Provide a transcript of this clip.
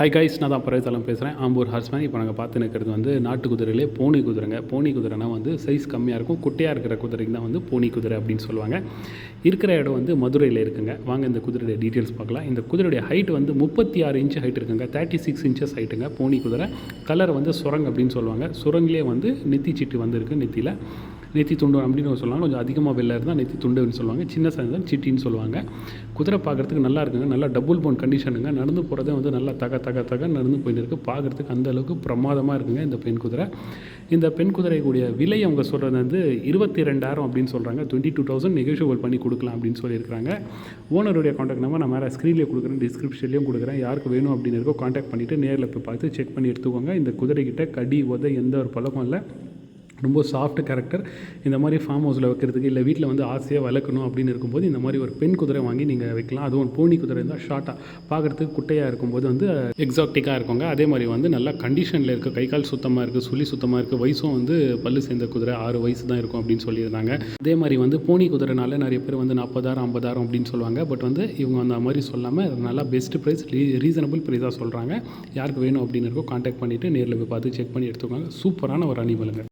Hi guys, நான் தான் பரவத்தலம் பேசுகிறேன். ஆம்பூர் ஹார்ஸ்மேன். இப்போ நாங்கள் பார்த்து நிற்கிறது வந்து நாட்டு குதிரையிலே போனி குதிரைங்க. போனி குதிரைனா வந்து சைஸ் கம்மியாக இருக்கும், குட்டையாக இருக்கிற குதிரைக்கு தான் வந்து போனி குதிரை அப்படின்னு சொல்லுவாங்க. இருக்கிற இடம் வந்து மதுரையில் இருக்குங்க. வாங்க இந்த குதிரையுடைய டீட்டெயில்ஸ் பார்க்கலாம். இந்த குதிரையுடைய ஹைட் வந்து 36 இன்ச்சு ஹைட் இருக்குங்க. 36 இன்ச்சஸ் ஹைட்டுங்க. போனி குதிரை. கலர் வந்து சுரங் அப்படின்னு சொல்லுவாங்க. சுரங்கிலே வந்து நெத்தி சீட்டு வந்து இருக்குது. நெத்தியில் நெத்தி துண்டு அப்படின்னு சொல்லுவாங்க. கொஞ்சம் அதிகமாக வெள்ளை இருந்தால் நெத்தி துண்டுன்னு சொல்லுவாங்க. சின்ன சைஸ் தான் சிட்டின்னு சொல்லுவாங்க. குதிரை பார்க்குறதுக்கு நல்லா இருக்குங்க. நல்லா டபுள் போன் கண்டிஷனுங்க. நடந்து போகிறதே வந்து நல்லா தக நடந்து போயிட்டு இருக்குது. பார்க்குறதுக்கு அந்த அளவுக்கு பிரமாதமாக இருக்குங்க இந்த பெண் குதிரை. இந்த பெண் குதிரைக்குடைய விலை அவங்க சொல்கிறது வந்து 22,000 அப்படின்னு சொல்கிறாங்க. 22,000 நெகோஷியபிள் பண்ணி கொடுக்கலாம் அப்படின்னு சொல்லியிருக்காங்க. ஓனருடைய காண்டாக்ட் நம்பர் நான் மேலே ஸ்க்ரீன்லேயே கொடுக்குறேன், டிஸ்கிரிப்ஷன்லேயும் கொடுக்குறேன். யாருக்கு வேணும் அப்படின்னு இருக்கோ காண்டாக்ட் பண்ணிவிட்டு நேரில் போய் பார்த்து செக் பண்ணி எடுத்துக்கோங்க. இந்த குதிரைக்கிட்ட கடி உதை எந்த ஒரு பழக்கம் இல்லை. ரொம்ப சாஃப்ட் கேரக்டர். இந்த மாதிரி ஃபார்ம் ஹவுஸில் வைக்கிறதுக்கு இல்லை வீட்டில் வந்து ஆசையாக வளர்க்கணும் அப்படின்னு இருக்கும்போது இந்த மாதிரி ஒரு பெண் குதிரை வாங்கி நீங்கள் வைக்கலாம். அதுவும் போனி குதிரை இருந்தால் ஷார்ட்டாக பார்க்குறதுக்கு குட்டையாக இருக்கும்போது வந்து எக்ஸாக்டிக்காக இருக்குங்க. அதே மாதிரி வந்து நல்லா கண்டிஷனில் இருக்குது. கை கால் சுத்தமாக இருக்குது, சுழி சுத்தமாக இருக்குது. வயசும் வந்து பல்லு சேர்ந்த குதிரை 6 வயசு தான் இருக்கும் அப்படின்னு சொல்லியிருந்தாங்க. அதே மாதிரி வந்து போனி குதிரைனால நிறைய பேர் வந்து 40,000 50,000 அப்படின்னு சொல்லுவாங்க. பட் வந்து இவங்க அந்த மாதிரி சொல்லாமல் நல்லா பெஸ்ட் ப்ரைஸ், ரீசனபிள் ப்ரைஸாக சொல்கிறாங்க. யாருக்கு வேணும் அப்படின்னு இருக்கோ காண்டாக்ட் பண்ணிவிட்டு நேரில் போய் பார்த்து செக் பண்ணி எடுத்துக்கோங்க. சூப்பரான ஒரு அனிமலுங்க.